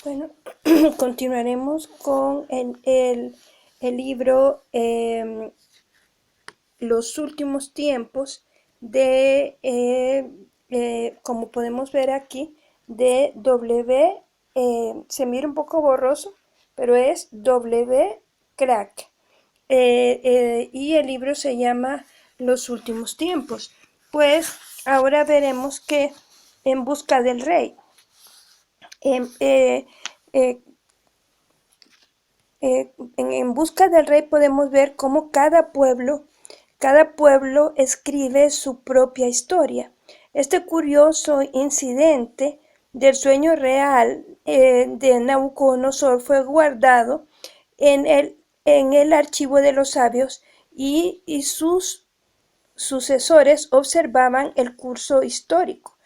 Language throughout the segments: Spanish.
Bueno, continuaremos con el libro Los últimos tiempos como podemos ver aquí, de se mira un poco borroso, pero es W. Crack. Y el libro se llama Los últimos tiempos. Pues ahora veremos que En busca del rey. Eh, eh, eh, en busca del rey podemos ver cómo cada pueblo escribe su propia historia. Este curioso incidente del sueño real de Nabucodonosor fue guardado en el archivo de los sabios y sus sucesores observaban el curso histórico.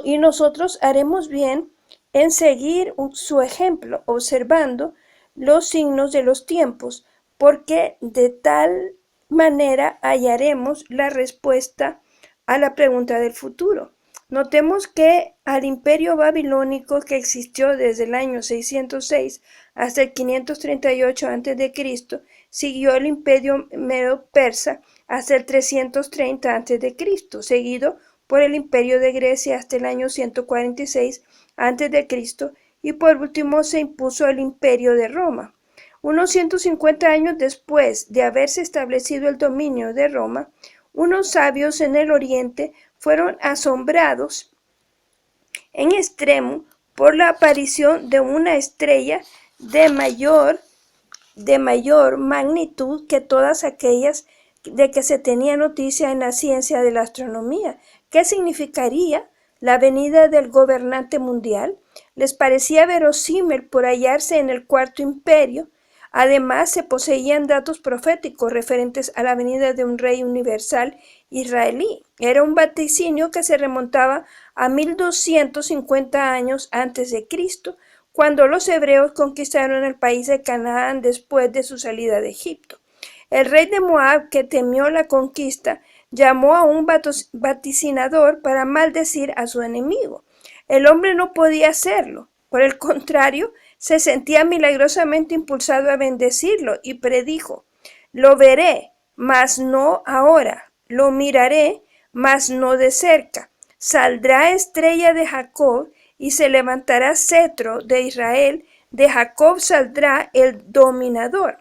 Y nosotros haremos bien en seguir su ejemplo, observando los signos de los tiempos, porque de tal manera hallaremos la respuesta a la pregunta del futuro. Notemos que al imperio babilónico, que existió desde el año 606 hasta el 538 a.C., siguió el imperio medo-persa hasta el 330 a.C., seguido por el imperio de Grecia hasta el año 146 a.C., y por último se impuso el imperio de Roma. Unos 150 años después de haberse establecido el dominio de Roma, unos sabios en el oriente fueron asombrados en extremo por la aparición de una estrella de mayor magnitud que todas aquellas de que se tenía noticia en la ciencia de la astronomía. ¿Qué significaría la venida del gobernante mundial? Les parecía verosímil por hallarse en el Cuarto Imperio. Además, se poseían datos proféticos referentes a la venida de un rey universal israelí. Era un vaticinio que se remontaba a 1250 años antes de Cristo, cuando los hebreos conquistaron el país de Canaán después de su salida de Egipto. El rey de Moab, que temió la conquista, llamó a un vaticinador para maldecir a su enemigo. El hombre no podía hacerlo. Por el contrario, se sentía milagrosamente impulsado a bendecirlo y predijo: lo veré, mas no ahora; lo miraré, mas no de cerca. Saldrá estrella de Jacob y se levantará cetro de Israel. De Jacob saldrá el dominador.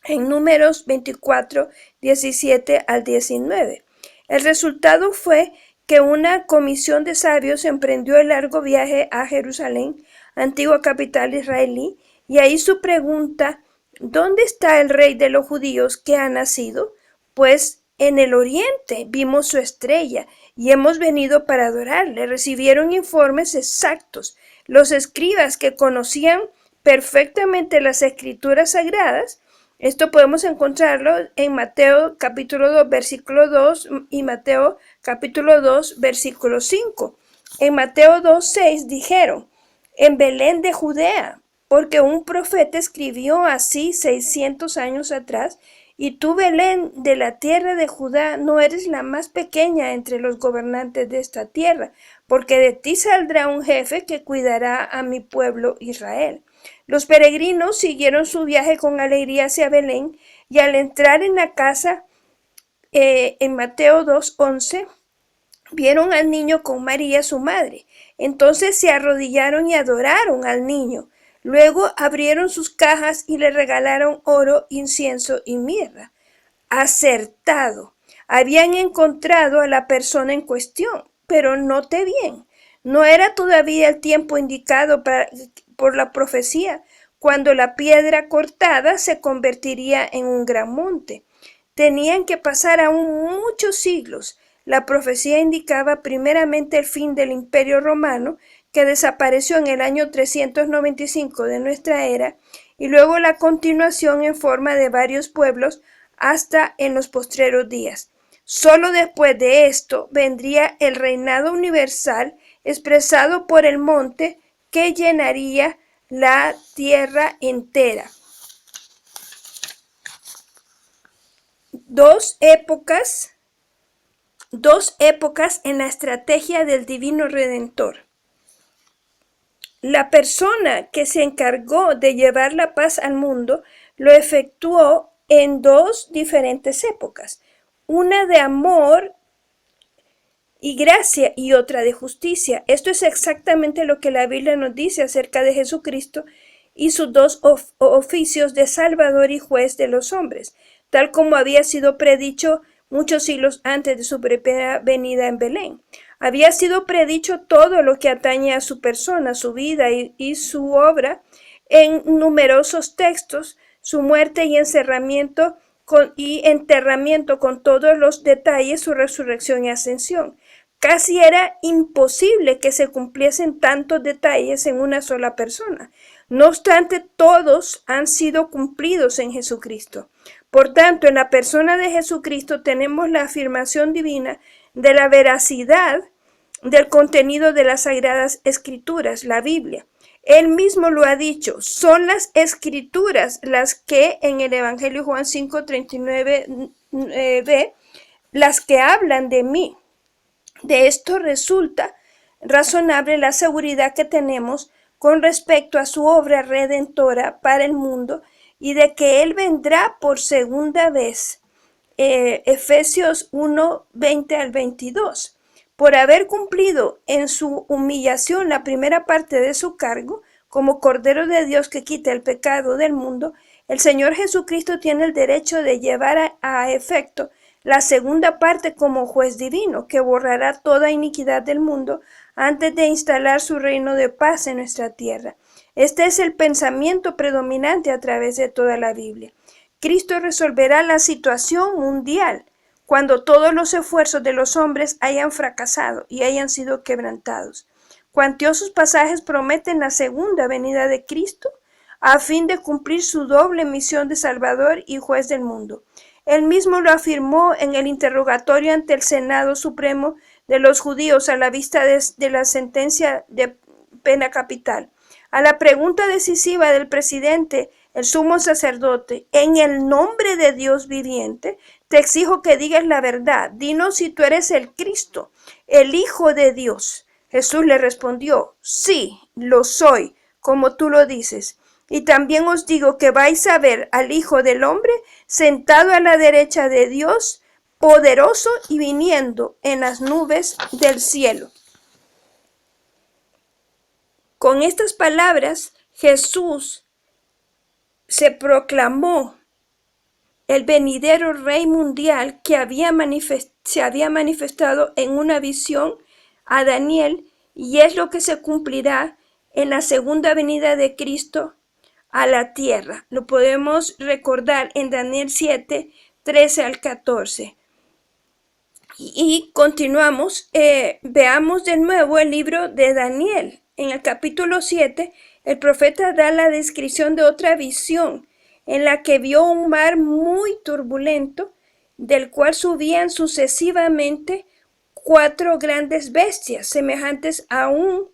En Números 24, 17 al 19. El resultado fue que una comisión de sabios emprendió el largo viaje a Jerusalén, antigua capital israelí, y ahí su pregunta: ¿dónde está el rey de los judíos que ha nacido? Pues en el oriente vimos su estrella y hemos venido para adorarle. Recibieron informes exactos. Los escribas, que conocían perfectamente las escrituras sagradas, esto podemos encontrarlo en Mateo capítulo 2, versículo 2 y Mateo capítulo 2, versículo 5. En Mateo 2, 6 dijeron: en Belén de Judea, porque un profeta escribió así 600 años atrás: y tú, Belén, de la tierra de Judá, no eres la más pequeña entre los gobernantes de esta tierra, porque de ti saldrá un jefe que cuidará a mi pueblo Israel. Los peregrinos siguieron su viaje con alegría hacia Belén, y al entrar en la casa, en Mateo 2:11, vieron al niño con María su madre. Entonces se arrodillaron y adoraron al niño. Luego abrieron sus cajas y le regalaron oro, incienso y mirra. Acertado. Habían encontrado a la persona en cuestión, pero note bien, no era todavía el tiempo indicado por la profecía, cuando la piedra cortada se convertiría en un gran monte. Tenían que pasar aún muchos siglos. La profecía indicaba primeramente el fin del Imperio Romano, que desapareció en el año 395 de nuestra era, y luego la continuación en forma de varios pueblos hasta en los postreros días. Solo después de esto vendría el reinado universal expresado por el monte que llenaría la tierra entera. Dos épocas en la estrategia del Divino Redentor. la persona que se encargó de llevar la paz al mundo lo efectuó en dos diferentes épocas, una de amor y gracia y otra de justicia. Esto es exactamente lo que la Biblia nos dice acerca de Jesucristo y sus dos oficios de Salvador y Juez de los hombres, tal como había sido predicho muchos siglos antes de su primera venida en Belén. Había sido predicho todo lo que atañe a su persona, su vida y su obra en numerosos textos, su muerte y encerramiento y enterramiento con todos los detalles, su resurrección y ascensión. Casi era imposible que se cumpliesen tantos detalles en una sola persona. No obstante, todos han sido cumplidos en Jesucristo. Por tanto, en la persona de Jesucristo tenemos la afirmación divina de la veracidad del contenido de las Sagradas Escrituras, la Biblia. Él mismo lo ha dicho, son las Escrituras las que en el Evangelio Juan 5:39b, las que hablan de mí. De esto resulta razonable la seguridad que tenemos con respecto a su obra redentora para el mundo y de que Él vendrá por segunda vez. Efesios 1:20 al 22. Por haber cumplido en su humillación la primera parte de su cargo, como Cordero de Dios que quita el pecado del mundo, el Señor Jesucristo tiene el derecho de llevar a efecto la segunda parte como juez divino, que borrará toda iniquidad del mundo antes de instalar su reino de paz en nuestra tierra. Este es el pensamiento predominante a través de toda la Biblia. Cristo resolverá la situación mundial cuando todos los esfuerzos de los hombres hayan fracasado y hayan sido quebrantados. Cuantiosos pasajes prometen la segunda venida de Cristo a fin de cumplir su doble misión de Salvador y Juez del mundo. Él mismo lo afirmó en el interrogatorio ante el Senado Supremo de los judíos a la vista de la sentencia de pena capital. A la pregunta decisiva del presidente, el sumo sacerdote, en el nombre de Dios viviente, te exijo que digas la verdad. Dinos si tú eres el Cristo, el Hijo de Dios. Jesús le respondió, sí, lo soy, como tú lo dices. Y también os digo que vais a ver al Hijo del Hombre sentado a la derecha de Dios, poderoso y viniendo en las nubes del cielo. Con estas palabras, Jesús se proclamó el venidero Rey mundial que se había manifestado en una visión a Daniel, y es lo que se cumplirá en la segunda venida de Cristo a la tierra. Lo podemos recordar en Daniel 7:13 al 14. Y continuamos, veamos de nuevo el libro de Daniel. En el capítulo 7, el profeta da la descripción de otra visión, en la que vio un mar muy turbulento, del cual subían sucesivamente 4 grandes bestias, semejantes a un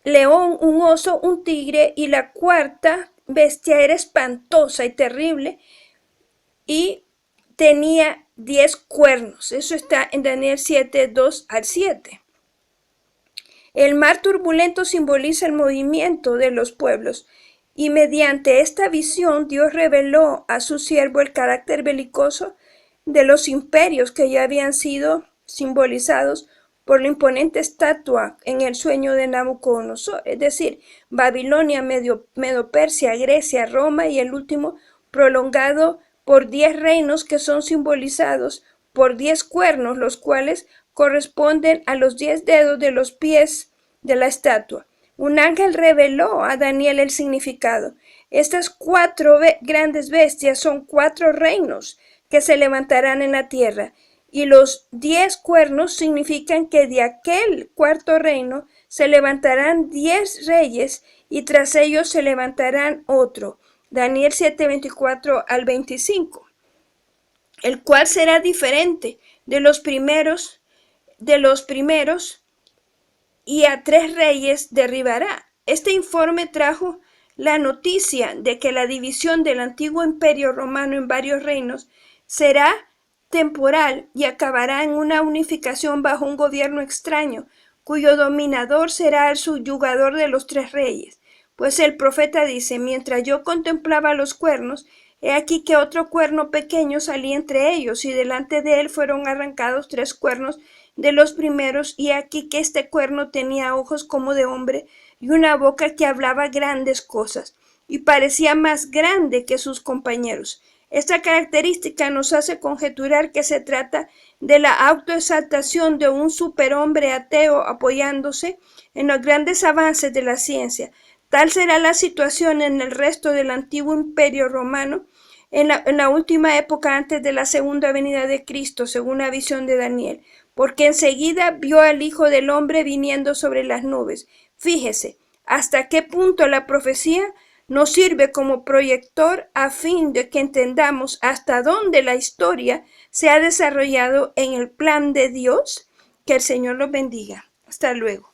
león, un oso, un tigre, y la cuarta bestia era espantosa y terrible y tenía 10 cuernos. Eso está en Daniel 7:2 al 7. El mar turbulento simboliza el movimiento de los pueblos, y mediante esta visión Dios reveló a su siervo el carácter belicoso de los imperios que ya habían sido simbolizados por la imponente estatua en el sueño de Nabucodonosor, es decir, Babilonia, Medo-Persia, Grecia, Roma y el último prolongado por 10 reinos que son simbolizados por 10 cuernos, los cuales corresponden a los 10 dedos de los pies de la estatua. Un ángel reveló a Daniel el significado. Estas 4 grandes bestias son 4 reinos que se levantarán en la tierra, y los 10 cuernos significan que de aquel cuarto reino se levantarán 10 reyes, y tras ellos se levantarán otro. Daniel 7:24 al 25. El cual será diferente de los primeros, y a 3 reyes derribará. Este informe trajo la noticia de que la división del antiguo imperio romano en varios reinos será temporal y acabará en una unificación bajo un gobierno extraño, cuyo dominador será el subyugador de los tres reyes. Pues el profeta dice, mientras yo contemplaba los cuernos, he aquí que otro cuerno pequeño salía entre ellos, y delante de él fueron arrancados tres cuernos de los primeros, y aquí que este cuerno tenía ojos como de hombre, y una boca que hablaba grandes cosas, y parecía más grande que sus compañeros. Esta característica nos hace conjeturar que se trata de la autoexaltación de un superhombre ateo apoyándose en los grandes avances de la ciencia. Tal será la situación en el resto del antiguo imperio romano en la última época antes de la segunda venida de Cristo, según la visión de Daniel, porque enseguida vio al Hijo del Hombre viniendo sobre las nubes. Fíjese hasta qué punto la profecía nos sirve como proyector a fin de que entendamos hasta dónde la historia se ha desarrollado en el plan de Dios. Que el Señor los bendiga. Hasta luego.